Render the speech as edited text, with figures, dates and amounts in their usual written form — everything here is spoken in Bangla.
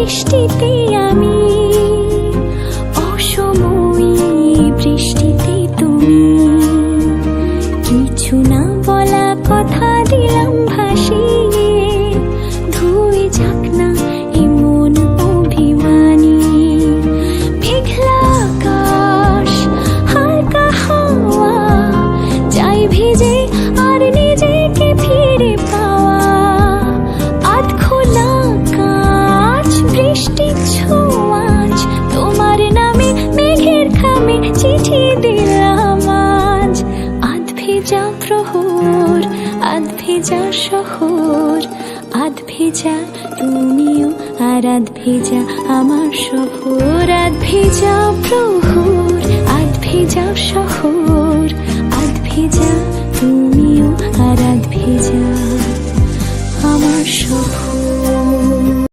বৃষ্টিতে আমি, অসময়ী বৃষ্টিতে তুমি। কিছু না বলা কথা দিলাম ভাসিয়ে, ধুয়ে যাক না এমন অভিমানী। মেঘলা আকাশ, হালকা হাওয়া, চাই ভিজে আর নিজেকে ফিরে পাওয়া। আধ খোলা কাঁচ, বৃষ্টির ছোঁয়াচ, তোমার নামে মেঘের খামে চিঠি দিলাম আজ। আধ ভেজা প্রহর, আধ ভেজা শহর, আধ ভেজা তুমিও আর আধ ভেজা আমার শহর। আধ ভেজা প্রহর, আধ ভেজা শহর, আধ ভেজা তুমিও আর আধ ভেজা আমার শহর।